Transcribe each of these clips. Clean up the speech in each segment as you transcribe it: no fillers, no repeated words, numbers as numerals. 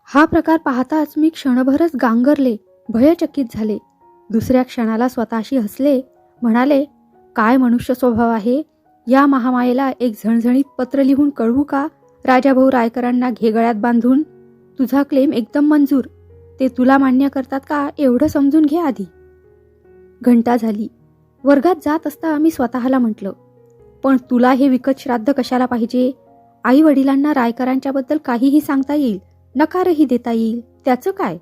हा प्रकार पाहताच मी क्षणभरच गांगरले, भयचकित झाले. दुसऱ्या क्षणाला स्वतःशी हसले, म्हणाले, काय मनुष्य स्वभाव आहे. या महामायेला एक झणझणीत पत्र लिहून कळवू का राजाभाऊ रायकरांना घेगळ्यात बांधून. तुझा क्लेम एकदम मंजूर. ते तुला मान्य करतात का एवढं समजून घे आधी. घंटा झाली. वर्गात जात असता मी स्वतःला म्हटलं, पण तुला हे विकत श्राद्ध कशाला पाहिजे. आई वडिलांना रायकरांच्याबद्दल काहीही सांगता येईल, नकारही देता येईल, त्याचं काय.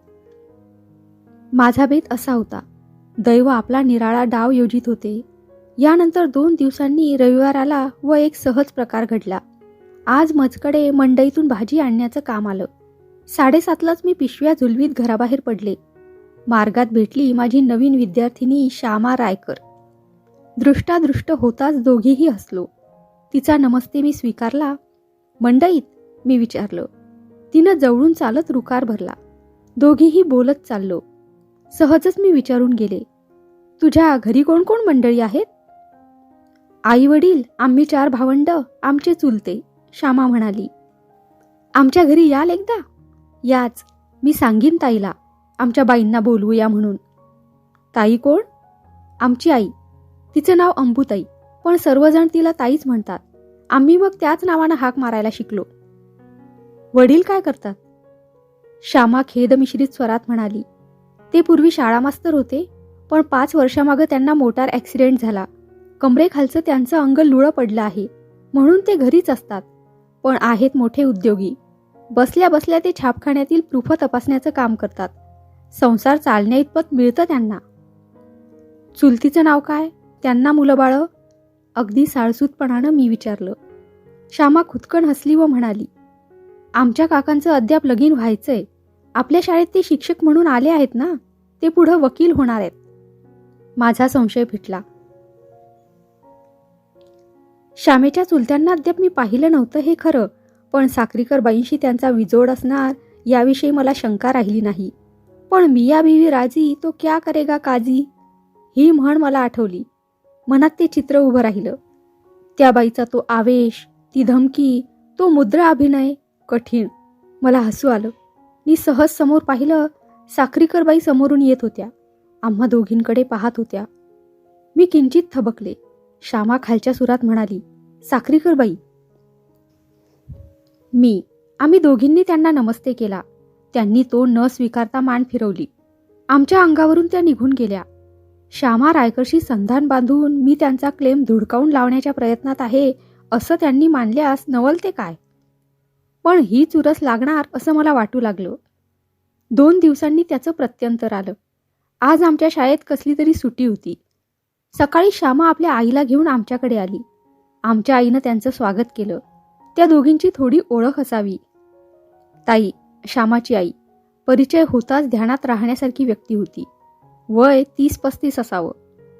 माझा बेत असा होता. दैव आपला निराळा डाव योजित होते. यानंतर 2 दिवसांनी रविवार आला व एक सहज प्रकार घडला. आज मजकडे मंडईतून भाजी आणण्याचं काम आलं. 7:30लाच मी पिशव्या झुलवीत घराबाहेर पडले. मार्गात भेटली माझी नवीन विद्यार्थिनी श्यामा रायकर. दृष्टादृष्ट होताच दोघीही हसलो. तिचा नमस्ते मी स्वीकारला. मंडईत, मी विचारलं. तिनं जवळून चालत रुकार भरला. दोघीही बोलत चाललो. सहजच मी विचारून गेले, तुझ्या घरी कोण कोण मंडळी आहेत. आई वडील, आम्ही 4 भावंड, आमचे चुलते, श्यामा म्हणाली. आमच्या घरी याल एकदा. याच, मी सांगीन ताईला, आमच्या बाईंना बोलवूया म्हणून. ताई कोण. आमची आई. तिचं नाव अंबुताई, पण सर्वजण तिला ताईच म्हणतात. आम्ही मग त्याच नावानं हाक मारायला शिकलो. वडील काय करतात. श्यामा खेदमिश्रित स्वरात म्हणाली, ते पूर्वी शाळा मास्तर होते, पण 5 वर्षामागं त्यांना मोटार ॲक्सिडेंट झाला. कमरेखालचं त्यांचं अंग लुळं पडलं आहे, म्हणून ते घरीच असतात. पण आहेत मोठे उद्योगी. बसल्या बसल्या ते छापखान्यातील प्रूफ तपासण्याचं काम करतात. संसार चालण्या इतपत मिळतं त्यांना. चुलतीचं नाव काय, त्यांना मुलं बाळं. अगदी साळसूतपणानं मी विचारलं. श्यामा खुदकन हसली व म्हणाली, आमच्या काकांचं अद्याप लगीन व्हायचंय. आपल्या शाळेत ते शिक्षक म्हणून आले आहेत ना, ते पुढं वकील होणार आहेत. माझा संशय फिटला. श्यामेच्या चुलत्यांना अद्याप मी पाहिलं नव्हतं हे खरं, पण साक्रीकर बाईंशी त्यांचा विजोड असणार याविषयी मला शंका राहिली नाही. पण मिया बीवी राजी तो क्या करेगा काजी, ही म्हण मला आठवली. मनात ते चित्र उभं राहिलं. त्या बाईचा तो आवेश, ती धमकी, तो मुद्रा अभिनय, कठीण. मला हसू आलं. मी सहज समोर पाहिलं. साक्रीकर बाई समोरून येत होत्या. आम्हा दोघींकडे पाहत होत्या. मी किंचित थबकले. श्यामा खालच्या सुरात म्हणाली, साक्रीकर बाई. आम्ही दोघींनी त्यांना नमस्ते केला. त्यांनी तो न स्वीकारता मान फिरवली. आमच्या अंगावरून त्या निघून गेल्या. श्यामा रायकरशी संधान बांधून मी त्यांचा क्लेम धुडकावून लावण्याच्या प्रयत्नात आहे असं त्यांनी मानल्यास नवलते काय. पण ही चुरस लागणार असं मला वाटू लागलं. 2 दिवसांनी त्याचं प्रत्यंतर आलं. आज आमच्या शाळेत कसली तरी सुट्टी होती. सकाळी श्यामा आपल्या आईला घेऊन आमच्याकडे आली. आमच्या आईनं त्यांचं स्वागत केलं. त्या दोघींची थोडी ओळख असावी. ताई, श्यामाची आई, परिचय होताच ध्यानात राहण्यासारखी व्यक्ती होती. वय 30-35 असावं,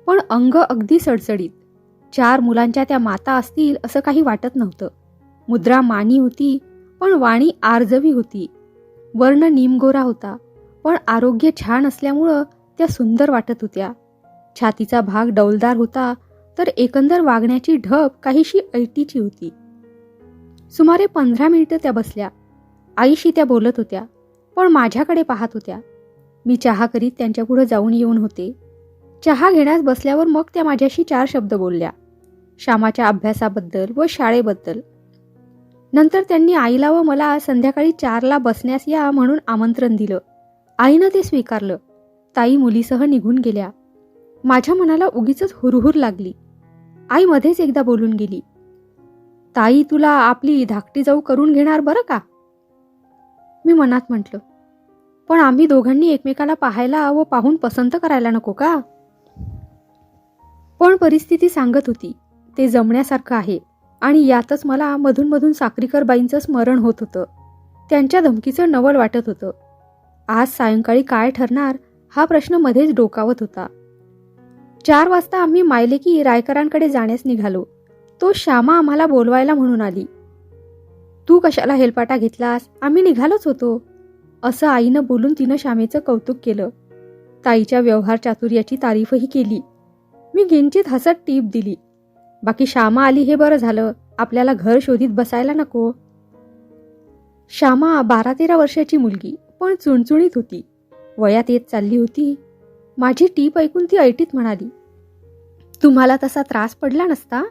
पण अंग अगदी सडसडीत. 4 मुलांच्या त्या माता असतील असं काही वाटत नव्हतं. मुद्रा मानी होती, पण वाणी आर्जवी होती. वर्ण निमगोरा होता, पण आरोग्य छान असल्यामुळं त्या सुंदर वाटत होत्या. छातीचा भाग डौलदार होता, तर एकंदर वागण्याची ढब काहीशी ऐटीची होती. सुमारे 15 मिनिटं त्या बसल्या. आईशी त्या बोलत होत्या, पण माझ्याकडे पाहत होत्या. मी चहा करीत त्यांच्यापुढे जाऊन येऊन होते. चहा घेण्यास बसल्यावर मग त्या माझ्याशी 4 शब्द बोलल्या. श्यामाच्या अभ्यासाबद्दल व शाळेबद्दल. नंतर त्यांनी आईला व मला संध्याकाळी 4ला बसण्यास या म्हणून आमंत्रण दिलं. आईनं ते स्वीकारलं. ताई मुलीसह निघून गेल्या. माझ्या मनाला उगीचच हुरहुर लागली. आई मध्येच एकदा बोलून गेली, ताई तुला आपली धाकटी जाऊ करून घेणार बरं का. मी मनात म्हटलं, पण आम्ही दोघांनी एकमेकाला पाहायला व पाहून पसंत करायला नको का. पण परिस्थिती सांगत होती ते जमण्यासारखं आहे. आणि यातच मला मधून मधून साक्रीकर बाईंचं स्मरण होत होतं. त्यांच्या धमकीचं नवल वाटत होतं. आज सायंकाळी काय ठरणार हा प्रश्न मध्येच डोकावत होता. 4 वाजता आम्ही मायलेकी रायकरांकडे जाण्यास निघालो. तो श्यामा आम्हाला बोलवायला म्हणून आली. तू कशाला हेलपाटा घेतलास, आम्ही निघालोच होतो, असं आईनं बोलून तिनं श्यामेचं कौतुक केलं. ताईच्या व्यवहार चातुर्याची तारीफही केली. मी किंचित हसत टीप दिली. बाकी श्यामा आली हे बरं झालं, आपल्याला घर शोधित बसायला नको. श्यामा 12-13 वर्षाची मुलगी, पण चुणचुणीत होती. वयात येत चालली होती. माझी टीप ऐकून ती ऐटीत म्हणाली, तुम्हाला तसा त्रास पडला नसता?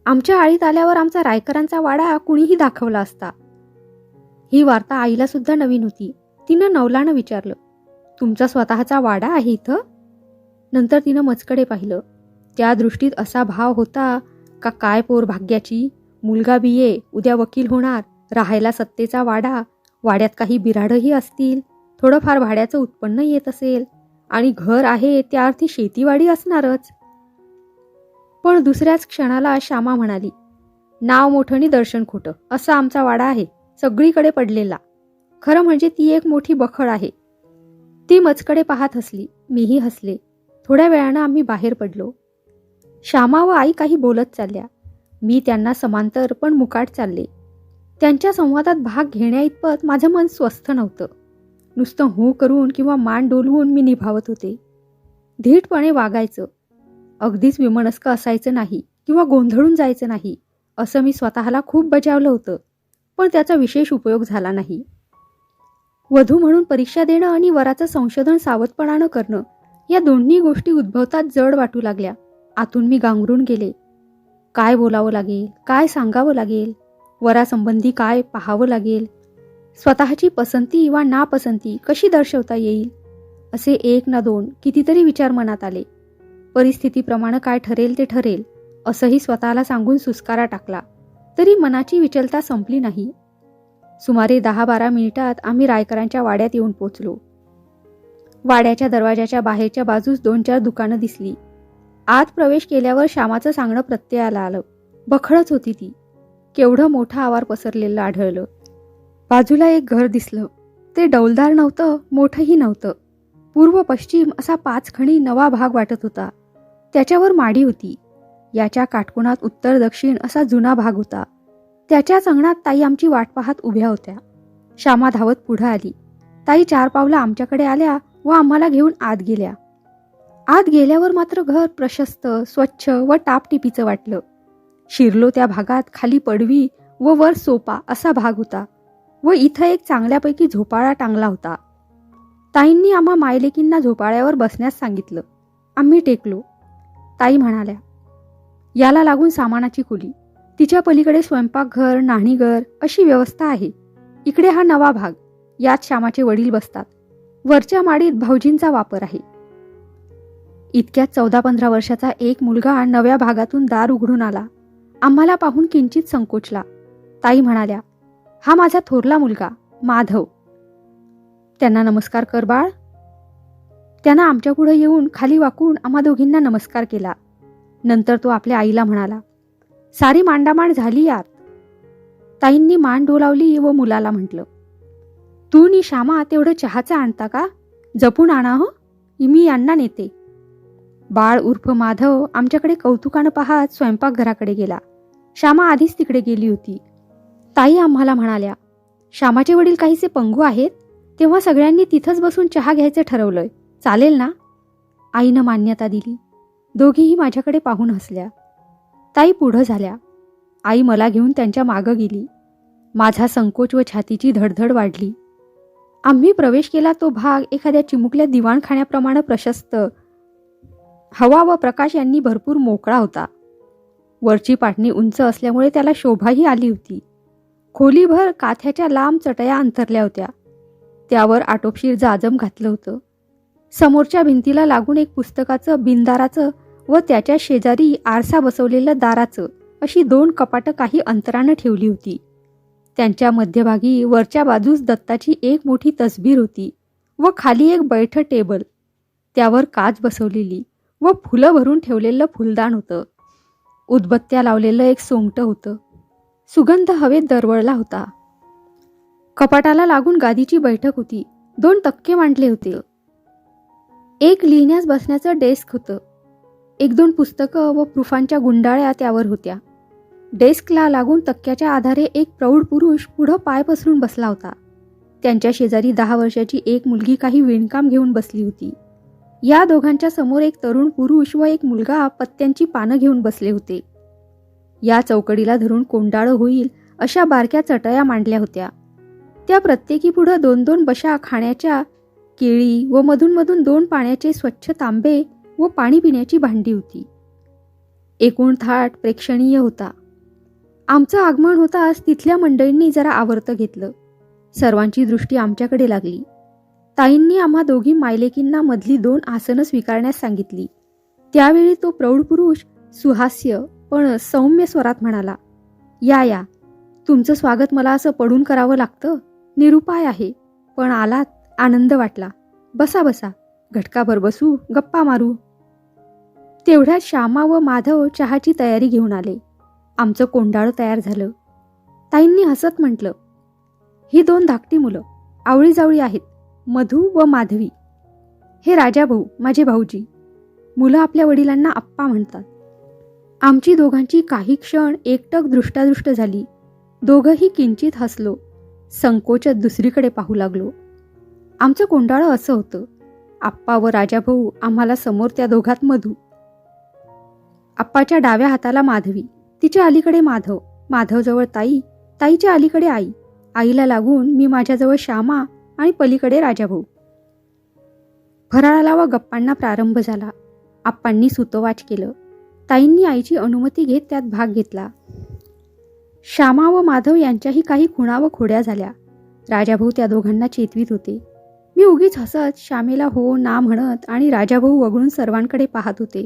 आमच्या आळीत आल्यावर आमचा रायकरांचा वाडा कुणीही दाखवला असता. ही वार्ता आईला सुद्धा नवीन होती. तिनं नवलानं विचारलं, तुमचा स्वतःचा वाडा आहे इथं? नंतर तिनं मचकडे पाहिलं. त्या दृष्टीत असा भाव होता का काय पोर भाग्याची, मुलगा BA, उद्या वकील होणार, राहायला सत्तेचा वाडा, वाड्यात काही बिराडही असतील, थोडंफार भाड्याचं उत्पन्न येत असेल आणि घर आहे त्या अर्थी शेतीवाडी असणारच. पण दुसऱ्याच क्षणाला श्यामा म्हणाली, नाव मोठं आणि दर्शन खोटं असा आमचा वाडा आहे, सगळीकडे पडलेला. खरं म्हणजे ती एक मोठी बखळ आहे. ती मचकडे पाहत हसली. मीही हसले. थोड्या वेळानं आम्ही बाहेर पडलो. श्यामा व आई काही बोलत चालल्या. मी त्यांना समांतर पण मुकाट चालले. त्यांच्या संवादात भाग घेण्याइतपत माझं मन स्वस्थ नव्हतं. नुसतं हू करून किंवा मान डोलवून मी निभावत होते. धीटपणे वागायचं, अगदीच विमनस्क असायचं नाही किंवा गोंधळून जायचं नाही असं मी स्वतःला खूप बजावलं होतं, पण त्याचा विशेष उपयोग झाला नाही. वधू म्हणून परीक्षा देणं आणि वराचं संशोधन सावधपणानं करणं या दोन्ही गोष्टी उद्भवतात जड वाटू लागल्या. आतून मी गांगरून गेले. काय बोलावं लागेल, काय सांगावं लागेल, वरासंबंधी काय पाहावं लागेल, स्वतःची पसंती वा नापसंती कशी दर्शवता येईल, असे एक ना दोन कितीतरी विचार मनात आले. परिस्थितीप्रमाणे काय ठरेल ते ठरेल असंही स्वतःला सांगून सुस्कारा टाकला, तरी मनाची विचलता संपली नाही. सुमारे 10-12 मिनिटात आम्ही रायकरांच्या वाड्यात येऊन पोचलो. वाड्याच्या दरवाजाच्या बाहेरच्या बाजूस 2-4 दुकानं दिसली. आत प्रवेश केल्यावर श्यामाचं सांगणं प्रत्ययाला आलं. बखळच होती ती. केवढं मोठं आवार पसरलेलं आढळलं. बाजूला एक घर दिसलं. ते डौलदार नव्हतं, मोठंही नव्हतं. पूर्व पश्चिम असा 5 खणी नवा भाग वाटत होता. त्याच्यावर माडी होती. याच्या काटकोनात उत्तर दक्षिण असा जुना भाग होता. त्याच्याच अंगणात ताई आमची वाट पाहत उभ्या होत्या. श्यामा धावत पुढे आली. ताई 4 पावलं आमच्याकडे आल्या व आम्हाला घेऊन आत गेल्या. आत गेल्यावर मात्र घर प्रशस्त, स्वच्छ व टापटिपीचं वाटलं. शिरलो त्या भागात खाली पडवी व वर सोपा असा भाग होता व इथं एक चांगल्यापैकी झोपाळा टांगला होता. ताईंनी आम्हा मायलेकींना झोपाळ्यावर बसण्यास सांगितलं. आम्ही टेकलो. ताई म्हणाल्या, याला लागून सामानाची खोली, तिच्या पलीकडे स्वयंपाकघर, न्हाणीघर अशी व्यवस्था आहे. इकडे हा नवा भाग, यात श्यामाचे वडील बसतात. वरच्या माडीत भाऊजींचा वापर आहे. इतक्यात 14-15 वर्षाचा एक मुलगा नव्या भागातून दार उघडून आला. आम्हाला पाहून किंचित संकोचला. ताई म्हणाल्या, हा माझा थोरला मुलगा माधव. त्यांना नमस्कार कर बाळ. त्यानं आमच्या पुढे येऊन खाली वाकून आम्हा दोघींना नमस्कार केला. नंतर तो आपल्या आईला म्हणाला, सारी मांडामांड झाली यात. ताईंनी मान डोलावली व मुलाला म्हटलं, तू नी श्यामा तेवढं चहाचं आणता का? जपून आणा हो, मी यांना नेते. बाळ उर्फ माधव आमच्याकडे कौतुकानं पाहत स्वयंपाकघराकडे गेला. श्यामा आधीच तिकडे गेली होती. ताई आम्हाला म्हणाल्या, श्यामाचे वडील काहीसे पंगू आहेत, तेव्हा सगळ्यांनी तिथंच बसून चहा घ्यायचं ठरवलंय, चालेल ना? आईनं मान्यता दिली. दोघीही माझ्याकडे पाहून हसल्या. ताई पुढं झाल्या. आई मला घेऊन त्यांच्या मागं गेली. माझा संकोच व छातीची धडधड वाढली. आम्ही प्रवेश केला तो भाग एखाद्या चिमुकल्या दिवाणखान्याप्रमाणे प्रशस्त, हवा व प्रकाश यांनी भरपूर मोकळा होता. वरची पाटणी उंच असल्यामुळे त्याला शोभाही आली होती. खोलीभर काथ्याच्या लांब चटया अंथरल्या होत्या. त्यावर आटोपशीर जाजम घातलं होतं. समोरच्या भिंतीला लागून एक पुस्तकाचं बिनदाराचं व त्याच्या शेजारी आरसा बसवलेलं दाराचं अशी 2 कपाटं काही अंतरानं ठेवली होती. त्यांच्या मध्यभागी वरच्या बाजूस दत्ताची एक मोठी तसबीर होती व खाली एक बैठं टेबल. त्यावर काच बसवलेली व फुलं भरून ठेवलेलं फुलदान होतं. उदबत्त्या लावलेलं एक सोंगटं होतं. सुगंध हवेत दरवळला होता. कपाटाला लागून गादीची बैठक होती. 2 तक्के मांडले होते. एक लिहिण्यास बसण्याचं डेस्क होतं. 1-2 पुस्तकं व प्रुफांच्या गुंडाळ्या त्यावर होत्या. डेस्कला लागून तक्क्याच्या आधारे एक प्रौढ पुरुष पुढं पाय पसरून बसला होता. त्यांच्या शेजारी 10 वर्षाची एक मुलगी काही विणकाम घेऊन बसली होती. या दोघांच्या समोर एक तरुण पुरुष व एक मुलगा पत्त्यांची पानं घेऊन बसले होते. या चौकडीला धरून कोंडाळं होईल अशा बारक्या चटया मांडल्या होत्या. त्या प्रत्येकी पुढं 2-2 बशा खाण्याच्या, केळी व मधून 2 पाण्याचे स्वच्छ तांबे व पाणी पिण्याची भांडी होती. एकूण थाट प्रेक्षणीय होता. आमचं आगमन होताच तिथल्या मंडळींनी जरा आवर्त घेतलं. सर्वांची दृष्टी आमच्याकडे लागली. ताईंनी आम्हा दोघी मायलेकींना मधली 2 आसनं स्वीकारण्यास सांगितली. त्यावेळी तो प्रौढ पुरुष सुहास्य पण सौम्य स्वरात म्हणाला, या या, तुमचं स्वागत मला असं पडून करावं लागतं. निरुपाय आहे, पण आलात, आनंद वाटला. बसा बसा, घटकाभर बसू, गप्पा मारू. तेवढ्यात श्यामा व माधव चहाची तयारी घेऊन आले. आमचं कोंडाळं तयार झालं. ताईंनी हसत म्हटलं, ही 2 धाकटी मुलं आवळीजावळी आहेत, मधू व माधवी. हे राजाभाऊ, माझे भाऊजी. मुलं आपल्या वडिलांना आप्पा म्हणतात. आमची दोघांची काही क्षण एकटक दृष्टादृष्ट झाली. दोघंही किंचित हसलो. संकोचत दुसरीकडे पाहू लागलो. आमचं कोंडाळं असं होतं. आप्पा व राजाभाऊ, आम्हाला समोर त्या दोघात मधू. आप्पाच्या डाव्या हाताला माधवी, तिच्या अलीकडे माधव, माधवजवळ ताई, ताईच्या अलीकडे आई, आईला लागून मी माझ्याजवळ श्यामा आणि पलीकडे राजाभाऊ. फराळाला व गप्पांना प्रारंभ झाला. आप्पांनी सुतोवाच केलं. ताईंनी आईची अनुमती घेत त्यात भाग घेतला. श्यामा व माधव यांच्याही काही खुणा व खोड्या झाल्या. राजाभाऊ त्या दोघांना चेतवीत होते. मी उगीच हसत श्यामेला हो ना म्हणत आणि राजाभाऊ वगळून सर्वांकडे पाहत होते.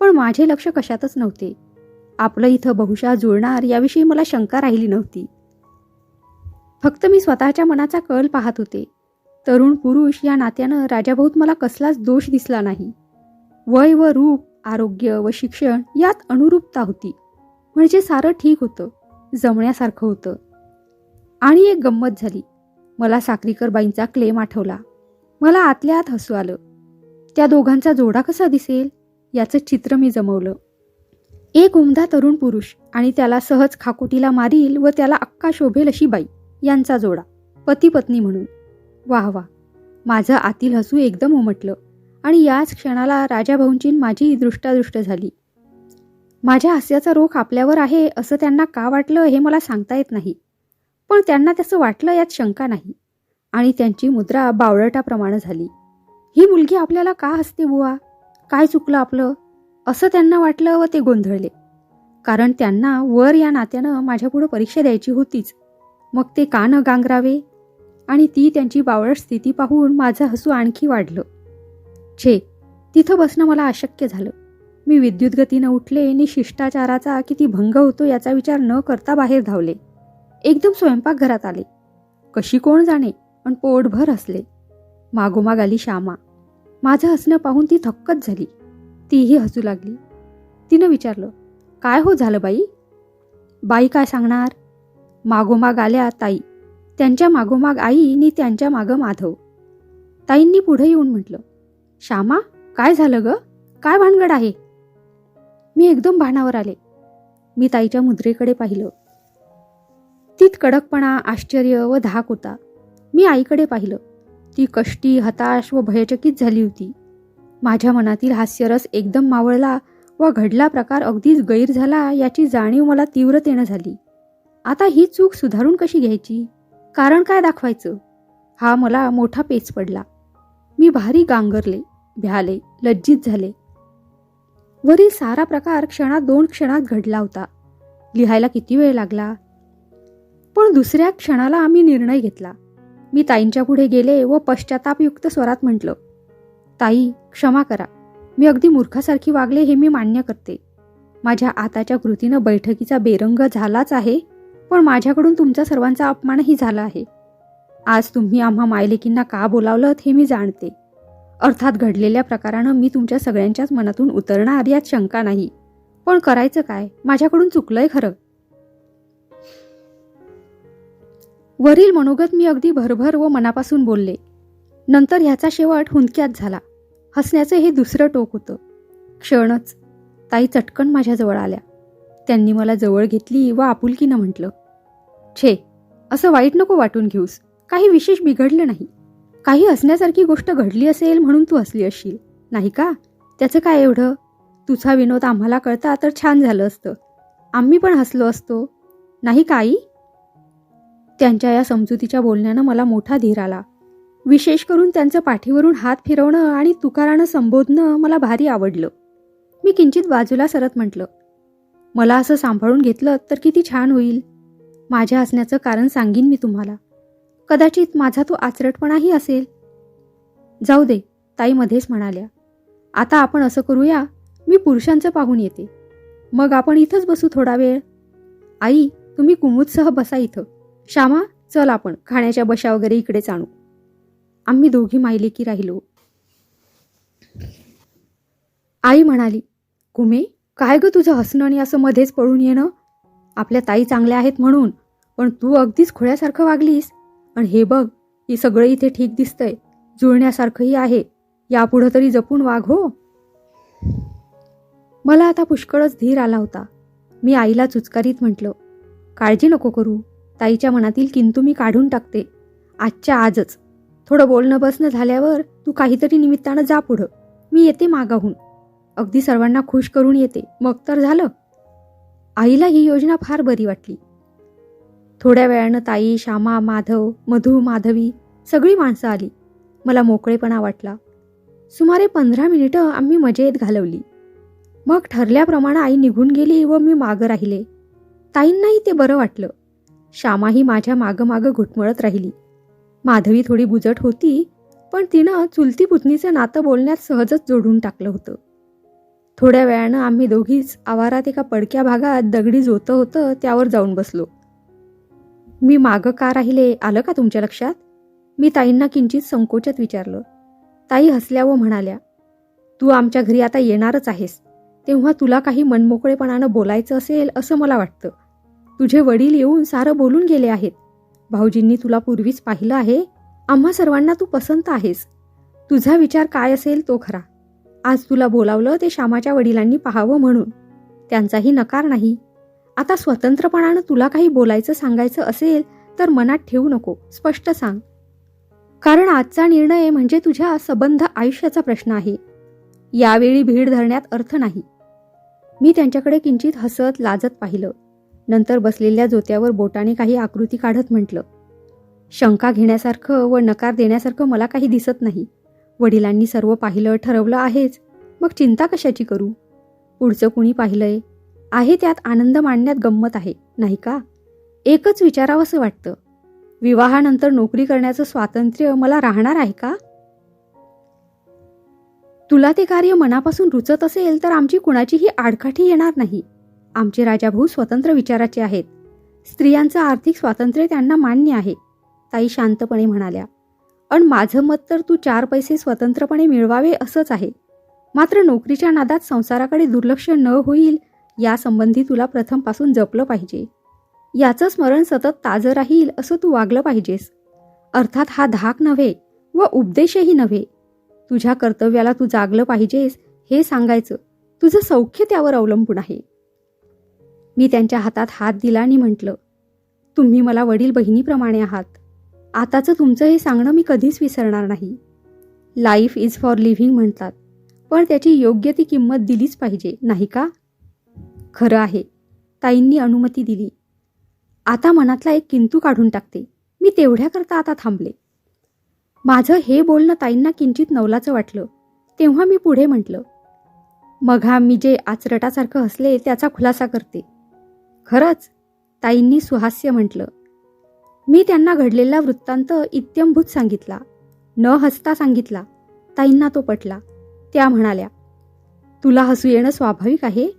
पण माझे लक्ष कशातच नव्हते. आपलं इथं बहुशा जुळणार याविषयी मला शंका राहिली नव्हती. फक्त मी स्वतःच्या मनाचा कल पाहत होते. तरुण पुरुष या नात्यानं राजाभाऊत मला कसलाच दोष दिसला नाही. वय व रूप, आरोग्य व शिक्षण यात अनुरूपता होती. म्हणजे सारं ठीक होतं, जमण्यासारखं होतं. आणि एक गंमत झाली. मला साक्रीकर बाईंचा क्लेम आठवला. मला आतल्या आत हसू आलं. त्या दोघांचा जोडा कसा दिसेल याचं चित्र मी जमवलं. एक उमदा तरुण पुरुष आणि त्याला सहज खाकोटीला मारील व त्याला अक्का शोभेल अशी बाई यांचा जोडा, पती पत्नी म्हणून. वाह वाह, माझं आतील हसू एकदम उमटलं आणि याच क्षणाला राजाभाऊंची माझी दृष्टादृष्ट झाली. माझ्या हास्याचा रोख आपल्यावर आहे असं त्यांना का वाटलं हे मला सांगता येत नाही. पण त्यांना त्याचं वाटलं यात शंका नाही. आणि त्यांची मुद्रा बावळटाप्रमाणे झाली. ही मुलगी आपल्याला का हसते बुवा, काय चुकलं आपलं, असं त्यांना वाटलं व ते गोंधळले. कारण त्यांना वर या नात्यानं माझ्यापुढं परीक्षा द्यायची होतीच. मग ते का न गांगरावे. आणि ती त्यांची बावळट स्थिती पाहून माझं हसू आणखी वाढलं. छे, तिथं बसणं मला अशक्य झालं. मी विद्युत गतीनं उठले आणि शिष्टाचाराचा किती भंग होतो याचा विचार न करता बाहेर धावले. एकदम स्वयंपाकघरात आले. कशी कोण जाणे, पण पोटभर हसले. मागोमाग आली श्यामा. माझं हसणं पाहून ती थक्कच झाली. तीही हसू लागली. तिनं विचारलं, काय हो झालं बाई. बाई काय सांगणार. मागोमाग आल्या ताई, त्यांच्या मागोमाग आई आणि त्यांच्या मागं माधव. ताईंनी पुढे येऊन म्हटलं, श्यामा काय झालं ग, काय भानगड आहे. मी एकदम भानावर आले. मी ताईच्या मुद्रेकडे पाहिलं. तीत कडकपणा, आश्चर्य व धाक होता. मी आईकडे पाहिलं. ती कष्टी, हताश व भयचकित झाली होती. माझ्या मनातील हास्यरस एकदम मावळला व घडला प्रकार अगदीच गैर झाला याची जाणीव मला तीव्रतेनं झाली. आता ही चूक सुधारून कशी घ्यायची, कारण काय दाखवायचं, हा मला मोठा पेच पडला. मी भारी गांगरले, भ्याले, लज्जित झाले. वरील सारा प्रकार 2 क्षणात घडला होता. लिहायला किती वेळ लागला. पण दुसऱ्या क्षणाला आम्ही निर्णय घेतला. मी ताईंच्या पुढे गेले व पश्चातापयुक्त स्वरात म्हटलं, ताई क्षमा करा, मी अगदी मूर्खासारखी वागले हे मी मान्य करते. माझ्या आताच्या कृतीनं बैठकीचा बेरंग झालाच आहे, पण माझ्याकडून तुमचा सर्वांचा अपमानही झाला आहे. आज तुम्ही आम्हा मायलेकींना का बोलावलं हे मी जाणते. अर्थात घडलेल्या प्रकारानं मी तुमच्या सगळ्यांच्याच मनातून उतरणार यात शंका नाही. पण करायचं काय, माझ्याकडून चुकलंय खरं. वरील मनोगत मी अगदी भरभर व मनापासून बोलले. नंतर ह्याचा शेवट हुंदक्यात झाला. हसण्याचं हे दुसरं टोक होतं. क्षणच ताई चटकन माझ्याजवळ आल्या. त्यांनी मला जवळ घेतली व आपुलकीनं म्हटलं, छे, असं वाईट नको वाटून घेऊस, काही विशेष बिघडलं नाही. काही हसण्यासारखी गोष्ट घडली असेल म्हणून तू हसली असशील, नाही का. त्याचं काय एवढं. तुझा विनोद आम्हाला कळता तर छान झालं असतं. आम्ही पण हसलो असतो, नाही का आई. त्यांच्या या समजुतीच्या बोलण्यानं मला मोठा धीर आला. विशेष करून त्यांचं पाठीवरून हात फिरवणं आणि तुकारानं संबोधणं मला भारी आवडलं. मी किंचित बाजूला सरत म्हटलं, मला असं सांभाळून घेतलं तर किती छान होईल. माझ्या हसण्याचं कारण सांगीन मी तुम्हाला. कदाचित माझा तो आचरटपणाही असेल. जाऊ दे, ताई मध्येच म्हणाल्या. आता आपण असं करूया, मी पुरुषांचं पाहून येते. मग आपण इथंच बसू थोडा वेळ. आई, तुम्ही कुमुदसह बसा इथं. श्यामा, चल आपण खाण्याच्या बशा वगैरे इकडेच आणू. आम्ही दोघी मायलेकी राहिलो. आई म्हणाली, कुमे, काय ग तुझं हसणं आणि असं मध्येच पळून येणं? आपल्या ताई चांगल्या आहेत म्हणून, पण तू अगदीच खुळ्यासारखं वागलीस. आणि हे बघ, हे सगळं इथे ठीक दिसतंय, जुळण्यासारखंही आहे. यापुढं तरी जपून वाग हो. मला आता पुष्कळच धीर आला होता. मी आईला चुचकारीत म्हटलं, काळजी नको करू. ताईच्या मनातील किंतु मी काढून टाकते. आजच्या आजच. थोडं बोलणं बसणं झाल्यावर तू काहीतरी निमित्तानं जा पुढं. मी येते मागाहून. अगदी सर्वांना खुश करून येते, मग तर झालं. आईला ही योजना फार बरी वाटली. थोड्या वेळानं ताई, श्यामा, माधव, मधू, माधवी सगळी माणसं आली. मला मोकळेपणा वाटला. सुमारे 15 मिनिटं आम्ही मजेत घालवली. मग ठरल्याप्रमाणे आई निघून गेली व मी मागं राहिले. ताईंनाही ते बरं वाटलं. श्यामाही माझ्या मागं मागं घुटमळत राहिली. माधवी थोडी बुजट होती, पण तिनं चुलती पुतणीचं नातं बोलण्यात सहजच जोडून टाकलं होतं. थोड्या वेळानं आम्ही दोघीच आवारात एका पडक्या भागात दगडी जोतं होतं त्यावर जाऊन बसलो. मी मागं का राहिले आलं का तुमच्या लक्षात? मी ताईंना किंचित संकोचत विचारलं. ताई हसल्या व म्हणाल्या, तू आमच्या घरी आता येणारच आहेस, तेव्हा तुला काही मनमोकळेपणानं बोलायचं असेल असं मला वाटतं. तुझे वडील येऊन सारं बोलून गेले आहेत. भाऊजींनी तुला पूर्वीच पाहिलं आहे. आम्हा सर्वांना तू पसंत आहेस. तुझा विचार काय असेल तो खरा. आज तुला बोलावलं ते श्यामाच्या वडिलांनी पाहावं म्हणून. त्यांचाही नकार नाही. आता स्वतंत्रपणानं तुला काही बोलायचं सांगायचं असेल तर मनात ठेवू नको, स्पष्ट सांग. कारण आजचा निर्णय म्हणजे तुझ्या सबंध आयुष्याचा प्रश्न आहे. यावेळी भीड धरण्यात अर्थ नाही. मी त्यांच्याकडे किंचित हसत लाजत पाहिलं. नंतर बसलेल्या जोत्यावर बोटाने काही आकृती काढत म्हटलं, शंका घेण्यासारखं व नकार देण्यासारखं मला काही दिसत नाही. वडिलांनी सर्व पाहिलं ठरवलं आहेच, मग चिंता कशाची करू? पुढचं कुणी पाहिलंय आहे, त्यात आनंद मांडण्यात गंमत आहे, नाही का? एकच विचारावंसं वाटतं, विवाहानंतर नोकरी करण्याचं स्वातंत्र्य मला राहणार आहे का? तुला ते कार्य मनापासून रुचत असेल तर आमची कुणाचीही आडकाठी येणार नाही. आमचे राजाभाऊ स्वतंत्र विचाराचे आहेत. स्त्रियांचं आर्थिक स्वातंत्र्य त्यांना मान्य आहे, ताई शांतपणे म्हणाल्या. पण माझं मत तर तू 4 पैसे स्वतंत्रपणे मिळवावे असंच आहे. मात्र नोकरीच्या नादात संसाराकडे दुर्लक्ष न होईल यासंबंधी तुला प्रथमपासून जपलं पाहिजे. याचं स्मरण सतत ताजं राहील असं तू वागलं पाहिजेस. अर्थात हा धाक नव्हे व उपदेशही नव्हे. तुझ्या कर्तव्याला तू जागलं पाहिजेस हे सांगायचं. तुझं सौख्य त्यावर अवलंबून आहे. मी त्यांच्या हातात हात दिला आणि म्हटलं, तुम्ही मला वडील बहिणीप्रमाणे आहात. आताचं तुमचं हे सांगणं मी कधीच विसरणार नाही. लाईफ इज फॉर लिव्हिंग म्हणतात, पण त्याची योग्य ती किंमत दिलीच पाहिजे, नाही का? खरं आहे. ताईंनी अनुमती दिली. आता मनातला एक किंतू काढून टाकते. मी तेवढ्याकरता आता थांबले. माझं हे बोलणं ताईंना किंचित नवलाचं वाटलं. तेव्हा मी पुढे म्हटलं, मघा मी जे आचरटासारखं हसले त्याचा खुलासा करते. खरंच? ताईंनी सुहास्य म्हटलं. मी त्यांना घडलेला वृत्तांत इत्यंभूत सांगितला, न हसता सांगितला. ताईंना तो पटला. त्या म्हणाल्या, तुला हसू येणं स्वाभाविक आहे.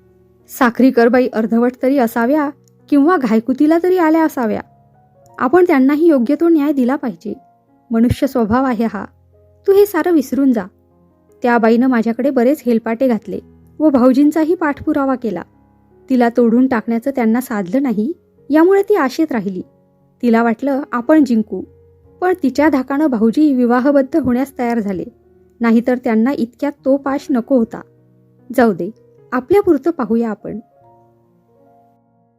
साखरीकरबाई अर्धवट तरी असाव्या किंवा घायकुतीला तरी आल्या असाव्या. आपण त्यांनाही योग्य तो न्याय दिला पाहिजे. मनुष्य स्वभाव आहे हा. तू हे सारं विसरून जा. त्या बाईनं माझ्याकडे बरेच हेलपाटे घातले व भाऊजींचाही पाठपुरावा केला. तिला तोडून टाकण्याचं त्यांना साधलं नाही, यामुळे ती आशेत राहिली. तिला वाटलं आपण जिंकू, पण तिच्या धाकानं भाऊजी विवाहबद्ध होण्यास तयार झाले. नाहीतर त्यांना इतक्यात तो पाश नको होता. जाऊ दे, आपल्यापुरतं पाहूया आपण.